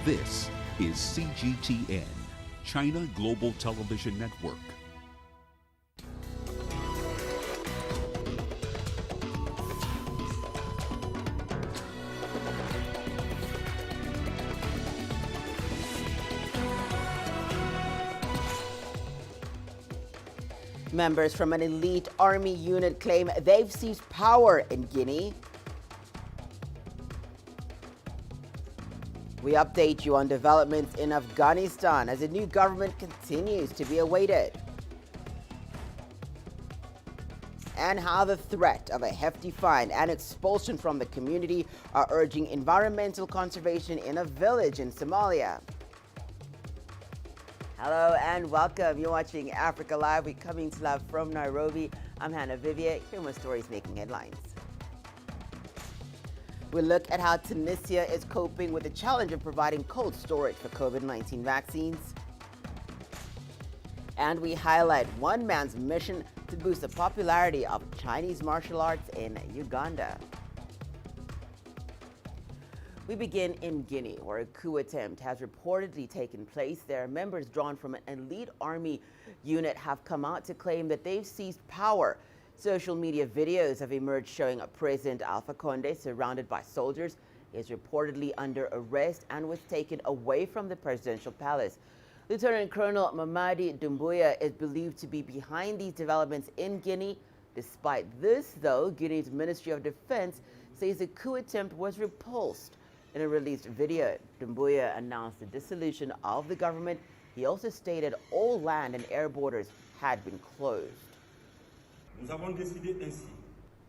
This is CGTN, China Global Television Network. Members from an elite army unit claim they've seized power in Guinea. We update you on developments in Afghanistan as a new government continues to be awaited. And how the threat of a hefty fine and expulsion from the community are urging environmental conservation in a village in Somalia. Hello and welcome. You're watching Africa Live. We're coming to live from Nairobi. I'm Hannah Viviers. Here are my stories making headlines. We look at how Tunisia is coping with the challenge of providing cold storage for COVID-19 vaccines. And we highlight one man's mission to boost the popularity of Chinese martial arts in Uganda. We begin in Guinea, where a coup attempt has reportedly taken place there. Members drawn from an elite army unit have come out to claim that they've seized power. Social media videos have emerged showing President Alpha Conde, surrounded by soldiers, is reportedly under arrest and was taken away from the presidential palace. Lieutenant Colonel Mamadi Doumbouya is believed to be behind these developments in Guinea. Despite this, though, Guinea's Ministry of Defense says the coup attempt was repulsed. In a released video, Doumbouya announced the dissolution of the government. He also stated all land and air borders had been closed.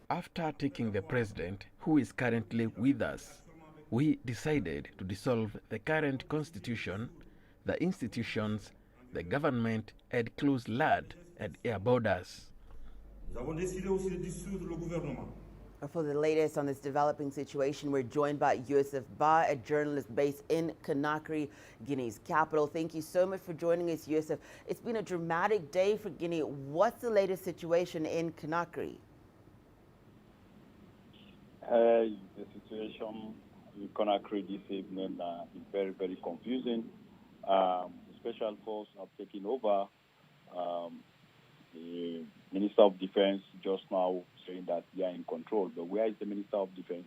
After taking the president, who is currently with us, we decided to dissolve the current constitution, the institutions, the government, and close land and air borders. For the latest on this developing situation, we're joined by Yusuf Ba, a journalist based in Conakry, Guinea's capital. Thank you so much for joining us, Yusuf. It's been a dramatic day for Guinea. What's the latest situation in Conakry? The situation in Conakry this evening is very, very confusing. The special force have taken over. The Minister of Defense just now saying that they are in control. But where is the Minister of Defense?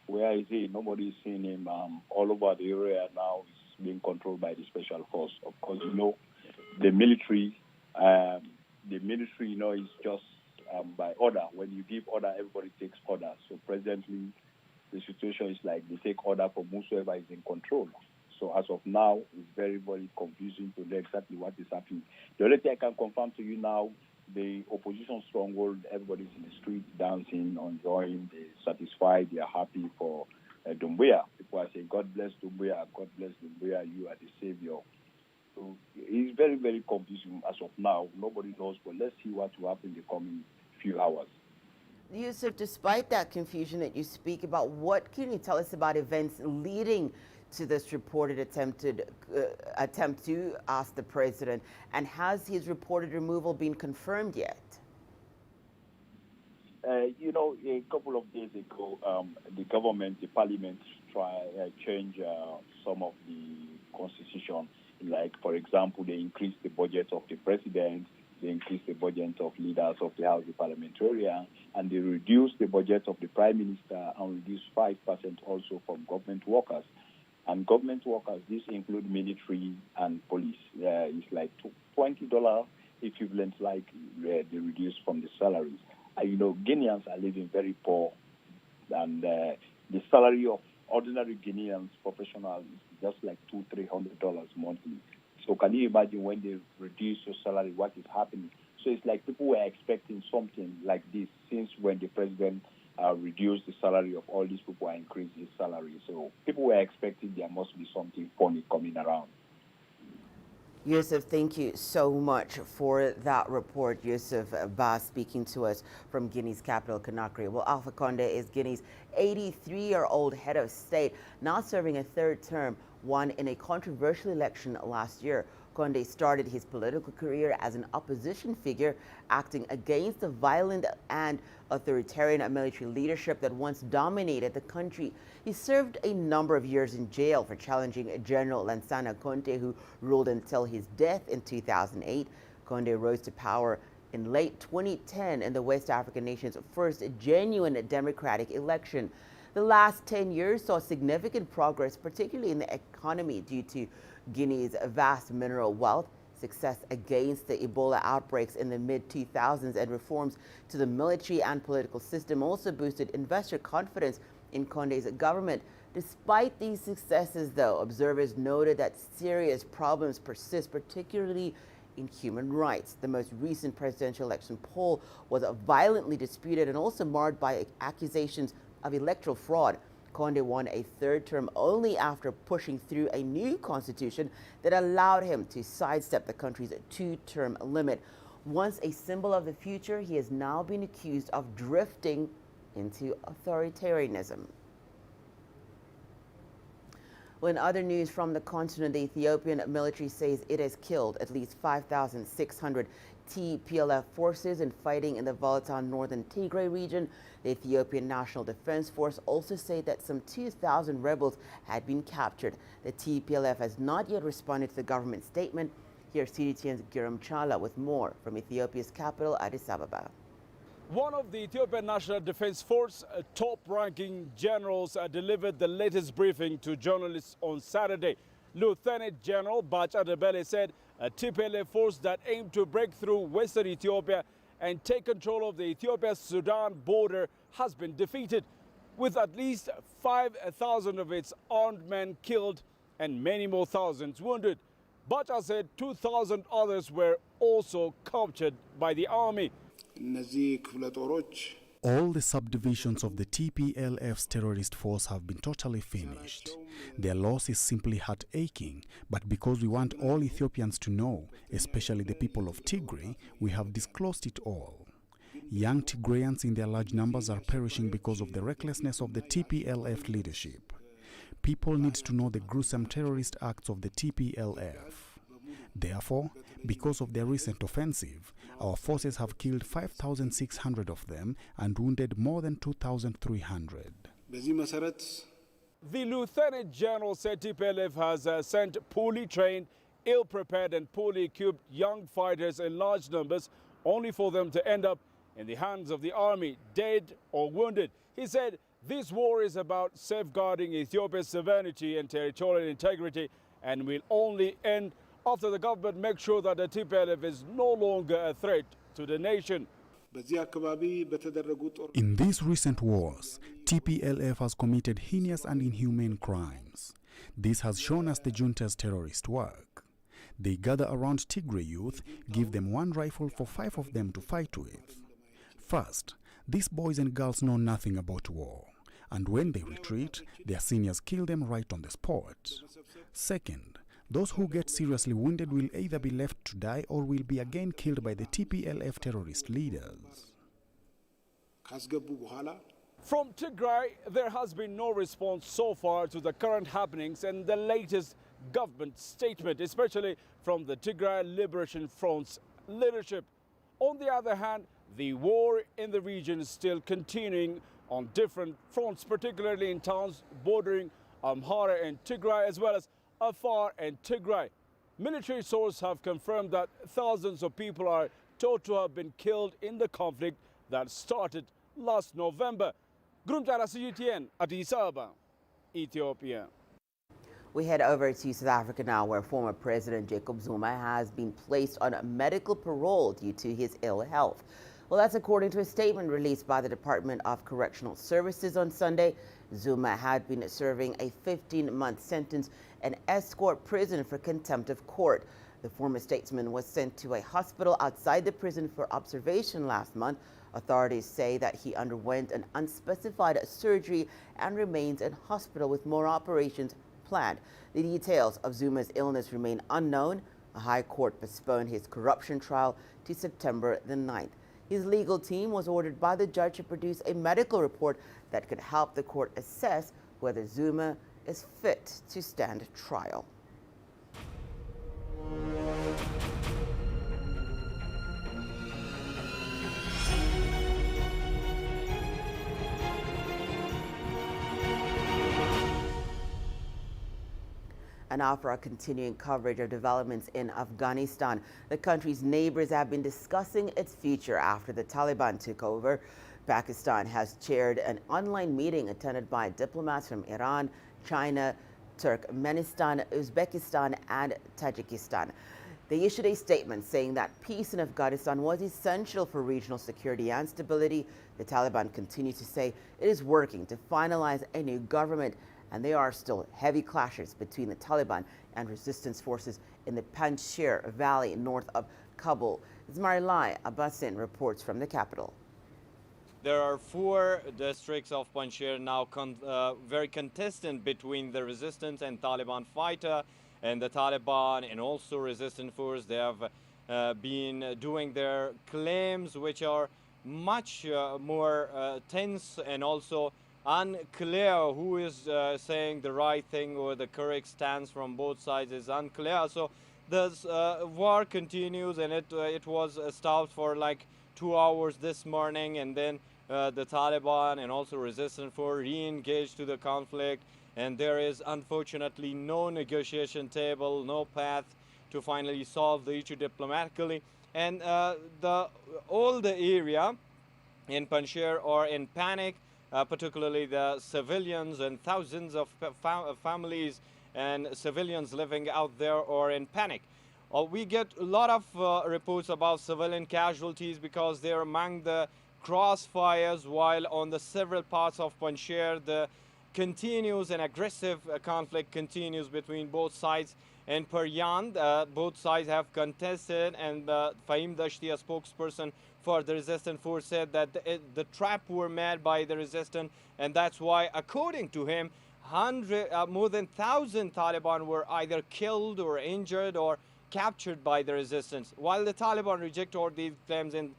Where is he? Nobody is seeing him. All over the area now is being controlled by the special force. Of course, the military, is just by order. When you give order, everybody takes order. So presently, the situation is like they take order from whosoever is in control. So as of now, it's very, very confusing to know exactly what is happening. The only thing I can confirm to you now, the opposition stronghold, everybody's in the street dancing, enjoying, they're satisfied, they are happy for Doumbouya. People are saying, God bless Doumbouya, God bless Doumbouya, you are the savior. So it's very, very confusing as of now. Nobody knows, but let's see what will happen in the coming few hours. Yusuf, despite that confusion that you speak about, what can you tell us about events leading to this reported attempt to ask the president, and has his reported removal been confirmed yet? A couple of days ago, the government, the parliament, change some of the constitution. Like, for example, they increased the budget of the president, they increased the budget of leaders of the House of Parliamentarian, and they reduced the budget of the prime minister and reduced 5% also from government workers. And government workers, this include military and police. It's like $20 equivalent, like they reduced from the salaries. Guineans are living very poor, and the salary of ordinary Guineans professionals is just like $200-300 monthly. So can you imagine when they reduce your salary, what is happening? So it's like people were expecting something like this since when the president reduce the salary of all these people and increase his salary. So people were expecting there must be something funny coming around. Yusuf, thank you so much for that report. Yusuf Ba speaking to us from Guinea's capital, Conakry. Well, Alpha Conde is Guinea's 83-year-old head of state, now serving a third term, won in a controversial election last year. Condé started his political career as an opposition figure, acting against the violent and authoritarian military leadership that once dominated the country. He served a number of years in jail for challenging General Lansana Conté, who ruled until his death in 2008. Condé rose to power in late 2010 in the West African nation's first genuine democratic election. The last 10 years saw significant progress, particularly in the economy, due to Guinea's vast mineral wealth, success against the Ebola outbreaks in the mid-2000s, and reforms to the military and political system also boosted investor confidence in Condé's government. Despite these successes, though, observers noted that serious problems persist, particularly in human rights. The most recent presidential election poll was violently disputed and also marred by accusations of electoral fraud. Condé won a third term only after pushing through a new constitution that allowed him to sidestep the country's two-term limit. Once a symbol of the future, he has now been accused of drifting into authoritarianism. Well, in other news from the continent, the Ethiopian military says it has killed at least 5,600 TPLF forces in fighting in the volatile northern Tigray region. The Ethiopian National Defense Force also said that some 2,000 rebels had been captured. The TPLF has not yet responded to the government statement. Here's CGTN's Giram Chala with more from Ethiopia's capital, Addis Ababa. One of the Ethiopian National Defense Force top-ranking generals delivered the latest briefing to journalists on Saturday. Lieutenant General Bacha Debele said a TPLF force that aimed to break through western Ethiopia and take control of the Ethiopia-Sudan border has been defeated, with at least 5,000 of its armed men killed and many more thousands wounded. Bacha said 2,000 others were also captured by the army. All the subdivisions of the TPLF's terrorist force have been totally finished. Their loss is simply heart-aching, but because we want all Ethiopians to know, especially the people of Tigray, we have disclosed it all. Young Tigrayans in their large numbers are perishing because of the recklessness of the TPLF leadership. People need to know the gruesome terrorist acts of the TPLF. Therefore, because of their recent offensive, our forces have killed 5,600 of them and wounded more than 2,300. The Lieutenant General said TPLF has sent poorly trained, ill-prepared and poorly equipped young fighters in large numbers, only for them to end up in the hands of the army, dead or wounded. He said this war is about safeguarding Ethiopia's sovereignty and territorial integrity and will only end after the government makes sure that the TPLF is no longer a threat to the nation. In these recent wars, TPLF has committed heinous and inhumane crimes. This has shown us the junta's terrorist work. They gather around Tigray youth, give them one rifle for 5 of them to fight with. First, these boys and girls know nothing about war, and when they retreat, their seniors kill them right on the spot. Second, those who get seriously wounded will either be left to die or will be again killed by the TPLF terrorist leaders. From Tigray, there has been no response so far to the current happenings and the latest government statement, especially from the Tigray Liberation Front's leadership. On the other hand, the war in the region is still continuing on different fronts, particularly in towns bordering Amhara and Tigray, as well as Afar and Tigray. Military sources have confirmed that thousands of people are thought to have been killed in the conflict that started last November. Grumjara CGTN, Addis Ababa, Ethiopia. We head over to South Africa now, where former President Jacob Zuma has been placed on medical parole due to his ill health. Well, that's according to a statement released by the Department of Correctional Services on Sunday. Zuma had been serving a 15-month sentence in escort prison for contempt of court. The former statesman was sent to a hospital outside the prison for observation last month. Authorities say that he underwent an unspecified surgery and remains in hospital with more operations planned. The details of Zuma's illness remain unknown. A high court postponed his corruption trial to September the 9th. His legal team was ordered by the judge to produce a medical report that could help the court assess whether Zuma is fit to stand trial. And now for our continuing coverage of developments in Afghanistan. The country's neighbors have been discussing its future after the Taliban took over. Pakistan has chaired an online meeting attended by diplomats from Iran, China, Turkmenistan, Uzbekistan, and Tajikistan. They issued a statement saying that peace in Afghanistan was essential for regional security and stability. The Taliban continues to say it is working to finalize a new government, and there are still heavy clashes between the Taliban and resistance forces in the Panjshir Valley north of Kabul. Zmarilai Abbasin reports from the capital. There are 4 districts of Panjshir now very contested between the resistance and Taliban fighter and the Taliban and also resistance force. They have been doing their claims which are much more tense and also unclear. Who is saying the right thing or the correct stance from both sides is unclear. So this war continues, and it was stopped for like 2 hours this morning, and then the Taliban and also resistance force re-engaged to the conflict, and there is unfortunately no negotiation table, no path to finally solve the issue diplomatically. And all the area in Panjshir are in panic, particularly the civilians, and thousands of families and civilians living out there are in panic. We get a lot of reports about civilian casualties because they're among the crossfires, while on the several parts of Panjshir the continues and aggressive conflict continues between both sides. And Paryan, both sides have contested, and Fahim Dashti, a spokesperson for the resistance force, said that the trap were made by the resistance, and that's why, according to him, more than 1,000 Taliban were either killed or injured or captured by the resistance. While the Taliban reject all these claims and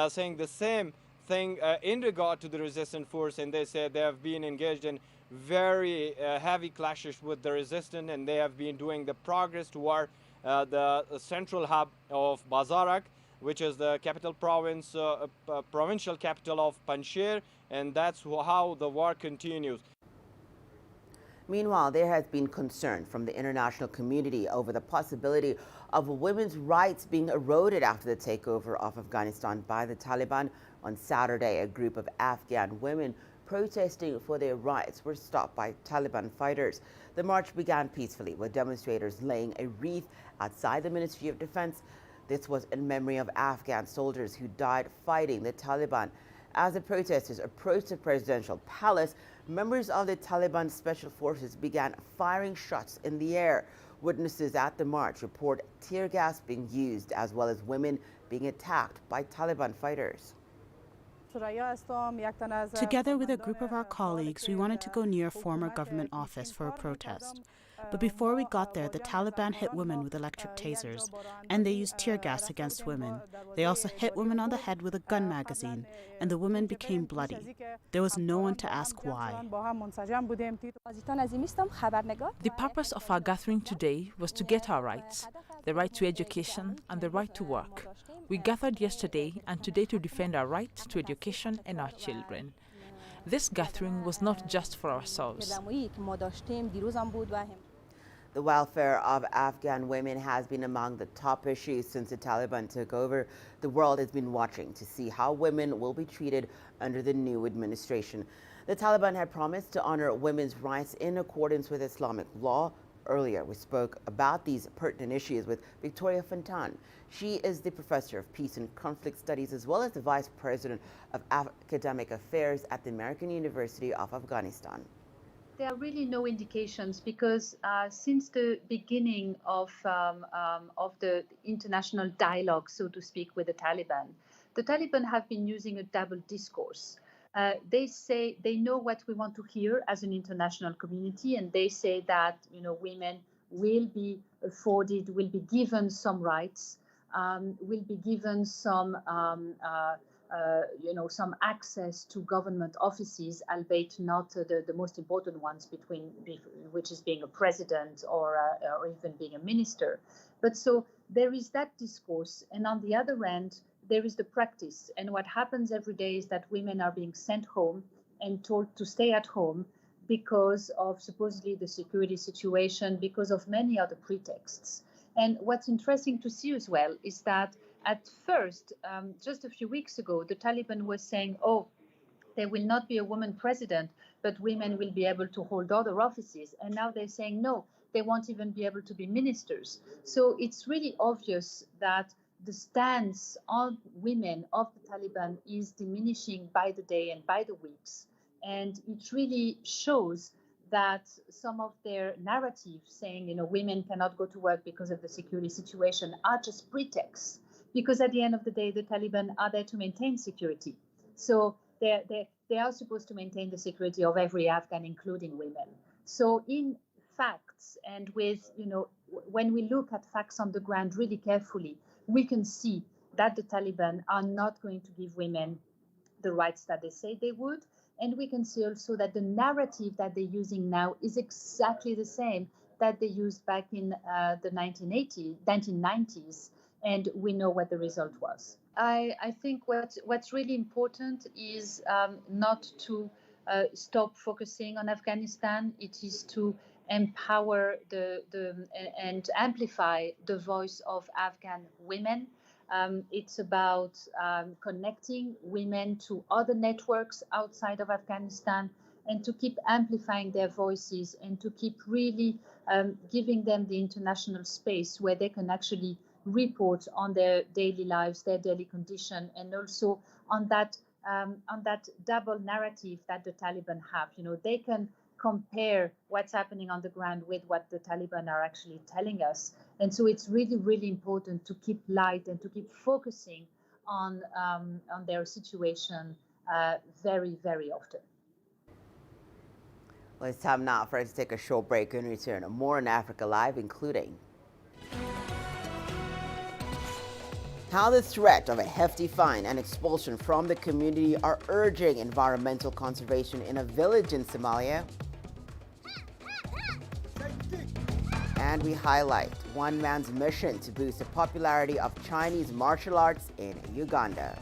saying the same thing in regard to the resistance force, and they said they have been engaged in very heavy clashes with the resistance, and they have been doing the progress toward the central hub of Bazarak, which is the capital province, provincial capital of Panjshir, and that's how the war continues. Meanwhile, there has been concern from the international community over the possibility of women's rights being eroded after the takeover of Afghanistan by the Taliban. On Saturday, a group of Afghan women protesting for their rights were stopped by Taliban fighters. The march began peacefully, with demonstrators laying a wreath outside the Ministry of Defense. This was in memory of Afghan soldiers who died fighting the Taliban. As the protesters approached the presidential palace, members of the Taliban special forces began firing shots in the air. Witnesses at the march report tear gas being used, as well as women being attacked by Taliban fighters. Together with a group of our colleagues, we wanted to go near a former government office for a protest. But before we got there, the Taliban hit women with electric tasers, and they used tear gas against women. They also hit women on the head with a gun magazine, and the women became bloody. There was no one to ask why. The purpose of our gathering today was to get our rights, the right to education and the right to work. We gathered yesterday and today to defend our right to education and our children. This gathering was not just for ourselves. The welfare of Afghan women has been among the top issues since the Taliban took over. The world has been watching to see how women will be treated under the new administration. The Taliban had promised to honor women's rights in accordance with Islamic law. Earlier, we spoke about these pertinent issues with Victoria Fontan. She is the professor of peace and conflict studies, as well as the vice president of academic affairs at the American University of Afghanistan. There are really no indications because since the beginning of the international dialogue, so to speak, with the Taliban have been using a double discourse. They say they know what we want to hear as an international community, and they say that women will be afforded, will be given some rights, will be given some some access to government offices, albeit not the most important ones, which is being a president or even being a minister. But so there is that discourse, and on the other end, there is the practice. And what happens every day is that women are being sent home and told to stay at home, because of supposedly the security situation, because of many other pretexts. And what's interesting to see as well is that at first, just a few weeks ago, the Taliban was saying, oh, there will not be a woman president, but women will be able to hold other offices. And now they're saying, no, they won't even be able to be ministers. So it's really obvious that the stance on women of the Taliban is diminishing by the day and by the weeks. And it really shows that some of their narratives saying, women cannot go to work because of the security situation are just pretexts. Because at the end of the day, the Taliban are there to maintain security. So they are supposed to maintain the security of every Afghan, including women. So in facts and with, when we look at facts on the ground really carefully, we can see that the Taliban are not going to give women the rights that they say they would. And we can see also that the narrative that they're using now is exactly the same that they used back in the 1990s. And we know what the result was. I think what's really important is not to stop focusing on Afghanistan. It is to empower and amplify the voice of Afghan women. It's about connecting women to other networks outside of Afghanistan and to keep amplifying their voices and to keep really giving them the international space where they can actually report on their daily lives, their daily condition, and also on that double narrative that the Taliban have. They can compare what's happening on the ground with what the Taliban are actually telling us. And so it's really, really important to keep light and to keep focusing on their situation very, very often. Well, it's time now for us to take a short break and return. More in Africa Live, including how the threat of a hefty fine and expulsion from the community are urging environmental conservation in a village in Somalia. And we highlight one man's mission to boost the popularity of Chinese martial arts in Uganda.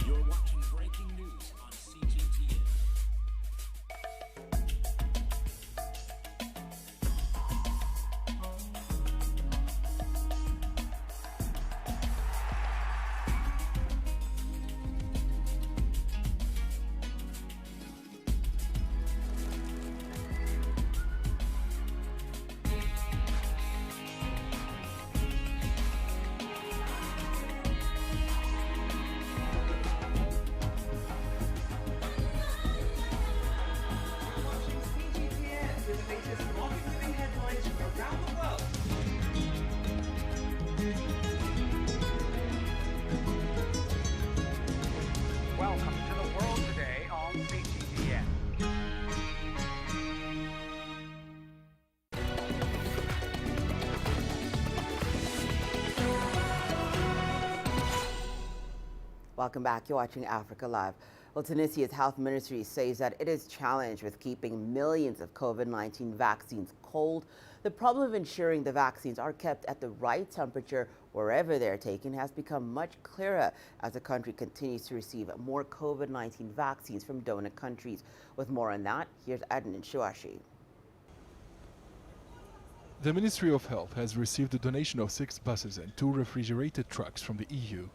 You're watching breaking news on CGTN. Welcome to the world today on CGTN. Welcome back. You're watching Africa Live. Well, Tunisia's health ministry says that it is challenged with keeping millions of COVID-19 vaccines cold. The problem of ensuring the vaccines are kept at the right temperature wherever they're taken has become much clearer as the country continues to receive more COVID-19 vaccines from donor countries. With more on that, here's Adnan Shuashi. The Ministry of Health has received a donation of 6 buses and 2 refrigerated trucks from the EU.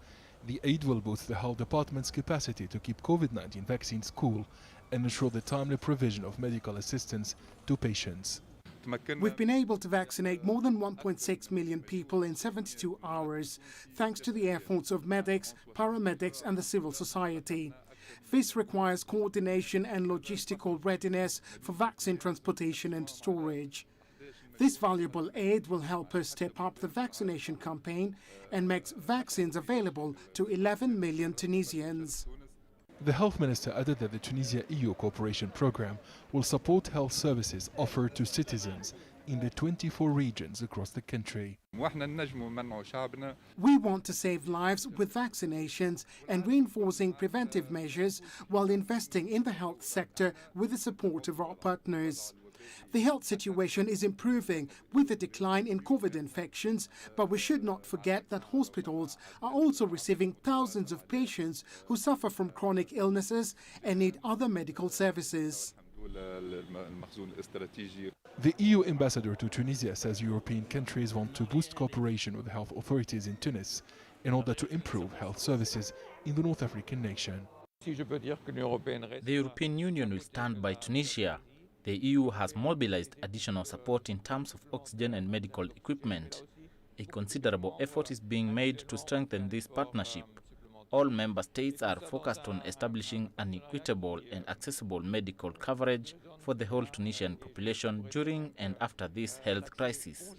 The aid will boost the health department's capacity to keep COVID-19 vaccines cool and ensure the timely provision of medical assistance to patients. We've been able to vaccinate more than 1.6 million people in 72 hours, thanks to the efforts of medics, paramedics and the civil society. This requires coordination and logistical readiness for vaccine transportation and storage. This valuable aid will help us step up the vaccination campaign and makes vaccines available to 11 million Tunisians. The health minister added that the Tunisia-EU cooperation program will support health services offered to citizens in the 24 regions across the country. We want to save lives with vaccinations and reinforcing preventive measures while investing in the health sector with the support of our partners. The health situation is improving with a decline in COVID infections, but we should not forget that hospitals are also receiving thousands of patients who suffer from chronic illnesses and need other medical services. The EU ambassador to Tunisia says European countries want to boost cooperation with health authorities in Tunis in order to improve health services in the North African nation. The European Union will stand by Tunisia. The EU has mobilized additional support in terms of oxygen and medical equipment. A considerable effort is being made to strengthen this partnership. All member states are focused on establishing an equitable and accessible medical coverage for the whole Tunisian population during and after this health crisis.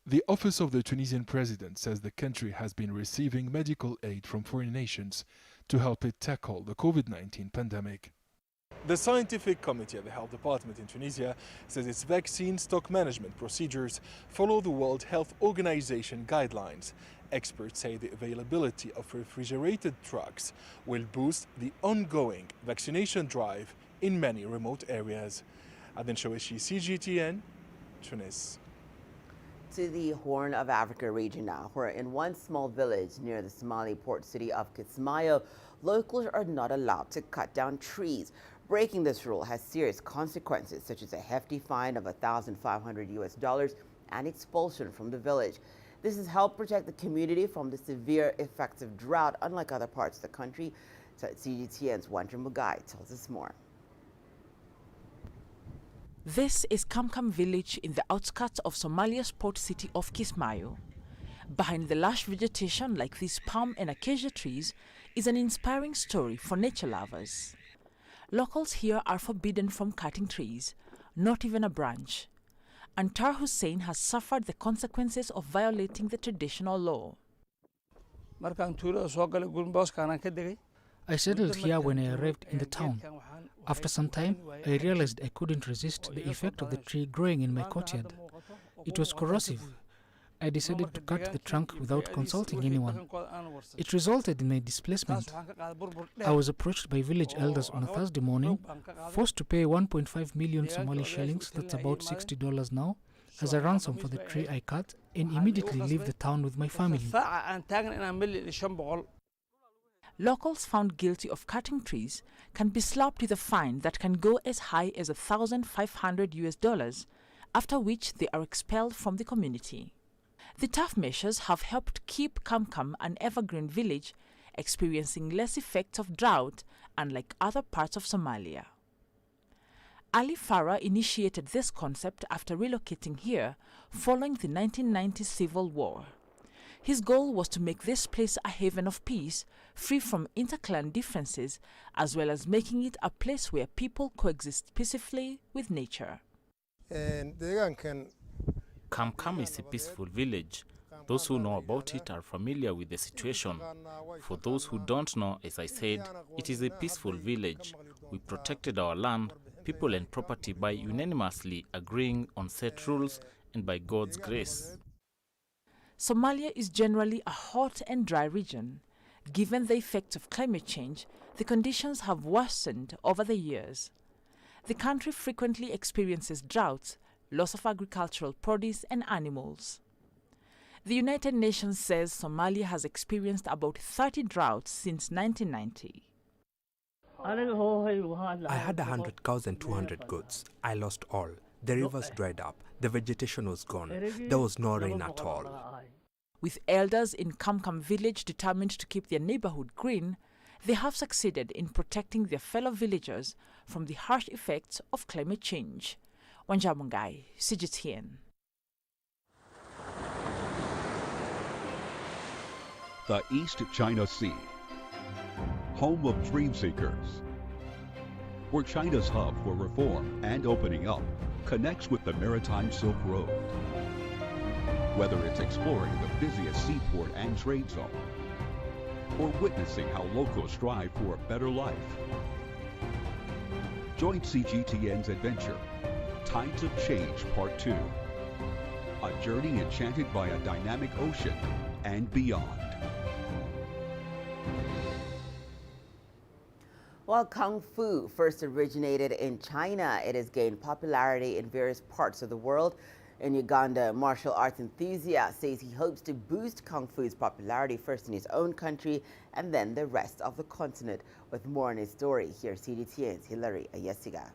The office of the Tunisian president says the country has been receiving medical aid from foreign nations to help it tackle the COVID-19 pandemic. The scientific committee at the health department in Tunisia says its vaccine stock management procedures follow the World Health Organization guidelines. Experts say the availability of refrigerated trucks will boost the ongoing vaccination drive in many remote areas. Aden Shawishi, CGTN, Tunis. To the Horn of Africa region now, where in one small village near the Somali port city of Kismayo, locals are not allowed to cut down trees. Breaking this rule has serious consequences, such as a hefty fine of $1,500 and expulsion from the village. This has helped protect the community from the severe effects of drought, unlike other parts of the country. So CGTN's Wanja Mugai tells us more. This is Kamkam village in the outskirts of Somalia's port city of Kismayo. Behind the lush vegetation like these palm and acacia trees is an inspiring story for nature lovers. Locals here are forbidden from cutting trees, not even a branch. Antar Hussein has suffered the consequences of violating the traditional law. I settled here when I arrived in the town. After some time, I realized I couldn't resist the effect of the tree growing in my courtyard. It was corrosive. I decided to cut the trunk without consulting anyone. It resulted in my displacement. I was approached by village elders on a Thursday morning, forced to pay 1.5 million Somali shillings, that's about $60 now, as a ransom for the tree I cut, and immediately leave the town with my family. Locals found guilty of cutting trees can be slapped with a fine that can go as high as $1,500, after which they are expelled from the community. The tough measures have helped keep Kamkam an evergreen village, experiencing less effects of drought, unlike other parts of Somalia. Ali Farah initiated this concept after relocating here following the 1990 civil war. His goal was to make this place a haven of peace, free from interclan differences, as well as making it a place where people coexist peacefully with nature. Kamkam is a peaceful village. Those who know about it are familiar with the situation. For those who don't know, as I said, it is a peaceful village. We protected our land, people and property by unanimously agreeing on set rules and by God's grace. Somalia is generally a hot and dry region. Given the effects of climate change, the conditions have worsened over the years. The country frequently experiences droughts, loss of agricultural produce and animals. The United Nations says Somalia has experienced about 30 droughts since 1990. I had 100 cows and 200 goats. I lost all. The rivers dried up. The vegetation was gone. There was no rain at all. With elders in Kamkam village determined to keep their neighborhood green, they have succeeded in protecting their fellow villagers from the harsh effects of climate change. Wanja Mungai, CGTN. The East China Sea, home of dream seekers, where China's hub for reform and opening up connects with the maritime Silk Road. Whether it's exploring the busiest seaport and trade zone, or witnessing how locals strive for a better life. Join CGTN's adventure, Tides of Change Part 2. A journey enchanted by a dynamic ocean and beyond. While Kung Fu first originated in China, it has gained popularity in various parts of the world. In Uganda, martial arts enthusiast says he hopes to boost Kung Fu's popularity first in his own country and then the rest of the continent. With more on his story, here's CGTN's Hilary Ayesiga.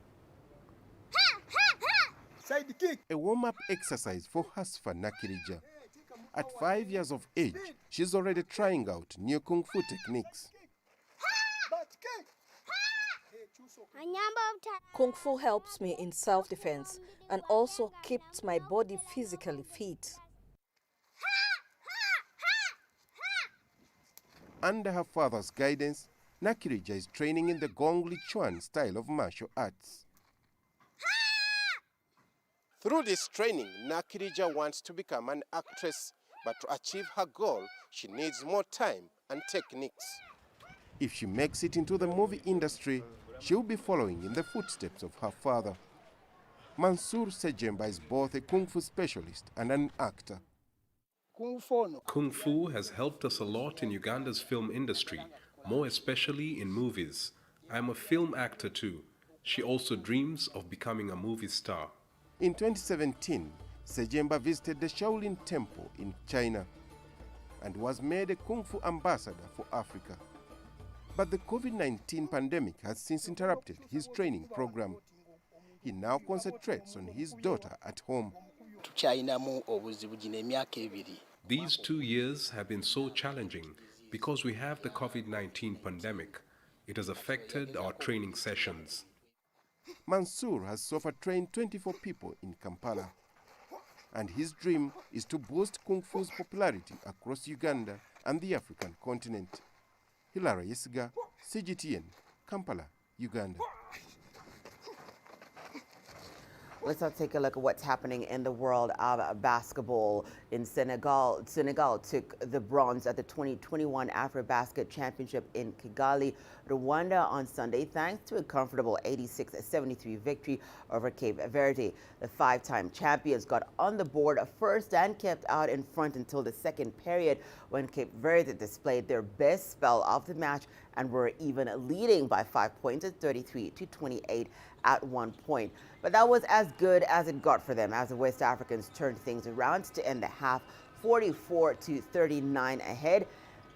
A warm-up exercise for Hasfa Nakirija. At 5 years of age, she's already trying out new Kung Fu techniques. Kung Fu helps me in self-defense and also keeps my body physically fit. Under her father's guidance, Nakirija is training in the Gongli Chuan style of martial arts. Through this training, Nakirija wants to become an actress, but to achieve her goal, she needs more time and techniques. If she makes it into the movie industry, she'll be following in the footsteps of her father. Mansour Sejemba is both a Kung Fu specialist and an actor. Kung Fu has helped us a lot in Uganda's film industry, more especially in movies. I'm a film actor too. She also dreams of becoming a movie star. In 2017, Sejemba visited the Shaolin Temple in China and was made a Kung Fu ambassador for Africa. But the COVID-19 pandemic has since interrupted his training program. He now concentrates on his daughter at home. These 2 years have been so challenging because we have the COVID-19 pandemic. It has affected our training sessions. Mansour has so far trained 24 people in Kampala. And his dream is to boost Kung Fu's popularity across Uganda and the African continent. Hilary Ayesiga, CGTN, Kampala, Uganda. Let's now take a look at what's happening in the world of basketball. In Senegal took the bronze at the 2021 AfroBasket Championship in Kigali, Rwanda on Sunday, thanks to a comfortable 86-73 victory over Cape Verde. The five-time champions got on the board first and kept out in front until the second period, when Cape Verde displayed their best spell of the match and were even leading by 5 points at 33-28 at one point. But that was as good as it got for them as the West Africans turned things around to end the half 44-39 ahead.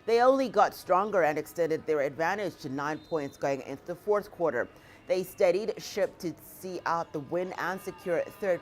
They only got stronger and extended their advantage to 9 points going into the fourth quarter. They steadied ship to see out the win and secure third